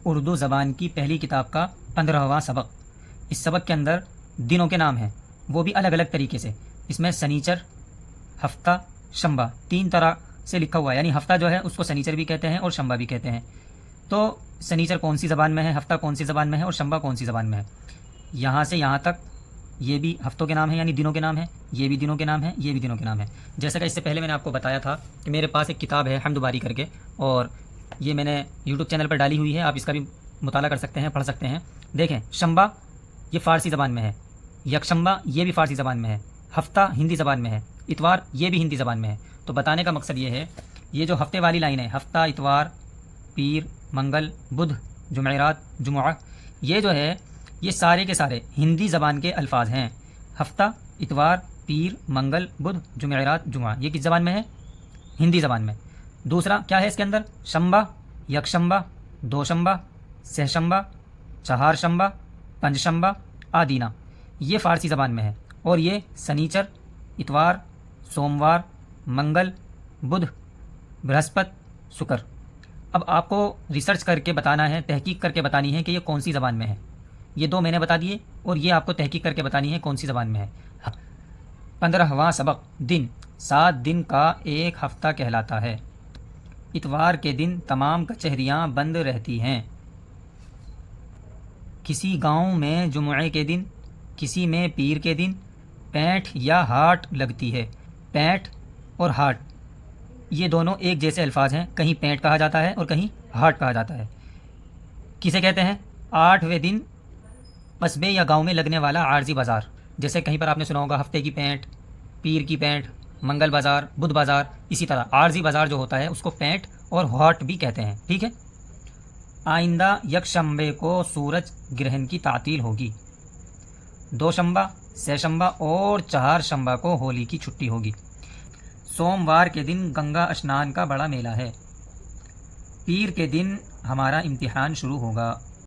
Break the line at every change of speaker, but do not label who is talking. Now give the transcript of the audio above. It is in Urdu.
اردو زبان کی پہلی کتاب کا 15واں سبق۔ اس سبق کے اندر دنوں کے نام ہیں، وہ بھی الگ الگ طریقے سے۔ اس میں سنیچر، ہفتہ، شنبہ 3 طرح سے لکھا ہوا ہے، یعنی ہفتہ جو ہے اس کو سنیچر بھی کہتے ہیں اور شنبہ بھی کہتے ہیں۔ تو سنیچر کون سی زبان میں ہے، ہفتہ کون سی زبان میں ہے اور شنبہ کون سی زبان میں ہے۔ یہاں سے یہاں تک یہ بھی ہفتوں کے نام ہیں، یعنی دنوں کے نام ہیں، یہ بھی دنوں کے نام ہیں، یہ بھی دنوں کے نام ہیں۔ جیسا کہ اس سے پہلے میں نے آپ کو بتایا تھا کہ میرے پاس ایک کتاب ہے حمد باری کر کے، اور یہ میں نے یوٹیوب چینل پر ڈالی ہوئی ہے، آپ اس کا بھی مطالعہ کر سکتے ہیں، پڑھ سکتے ہیں۔ دیکھیں، شنبہ یہ فارسی زبان میں ہے، یکشنبہ یہ بھی فارسی زبان میں ہے، ہفتہ ہندی زبان میں ہے، اتوار یہ بھی ہندی زبان میں ہے۔ تو بتانے کا مقصد یہ ہے، یہ جو ہفتے والی لائن ہے، ہفتہ، اتوار، پیر، منگل، بدھ، جمعرات، جمعہ، یہ جو ہے یہ سارے کے سارے ہندی زبان کے الفاظ ہیں۔ ہفتہ، اتوار، پیر، منگل، بدھ، جمعرات، جمعہ، یہ کس زبان میں ہے؟ ہندی زبان میں۔ دوسرا کیا ہے اس کے اندر؟ شنبہ، یکشنبہ، دوشنبہ، سہشنبہ، چہارشنبہ، پنجشنبہ، آدینہ، یہ فارسی زبان میں ہے، اور یہ سنیچر، اتوار، سوموار، منگل، بدھ، برہسپت، شکر۔ اب آپ کو ریسرچ کر کے بتانا ہے، تحقیق کر کے بتانی ہے کہ یہ کون سی زبان میں ہے۔ یہ دو میں نے بتا دیے، اور یہ آپ کو تحقیق کر کے بتانی ہے کون سی زبان میں ہے۔ 15واں سبق، دن۔ 7 دن کا ایک ہفتہ کہلاتا ہے۔ اتوار کے دن تمام کچہریاں بند رہتی ہیں۔ کسی گاؤں میں جمعے کے دن، کسی میں پیر کے دن پینٹ یا ہاٹ لگتی ہے۔ پینٹ اور ہاٹ یہ دونوں ایک جیسے الفاظ ہیں، کہیں پینٹ کہا جاتا ہے اور کہیں ہاٹ کہا جاتا ہے۔ کسے کہتے ہیں؟ 8ویں دن قصبے یا گاؤں میں لگنے والا عارضی بازار، جیسے کہیں پر آپ نے سنا ہوگا ہفتے کی پینٹ، پیر کی پینٹ، منگل بازار، بدھ بازار، اسی طرح عارضی بازار جو ہوتا ہے اس کو پینٹ اور ہاٹ بھی کہتے ہیں، ٹھیک ہے۔ آئندہ یکشنبے کو سورج گرہن کی تعطیل ہوگی۔ دوشنبہ، سہشنبہ اور چہارشنبہ کو ہولی کی چھٹی ہوگی۔ سوموار کے دن گنگا اسنان کا بڑا میلہ ہے۔ پیر کے دن ہمارا امتحان شروع ہوگا۔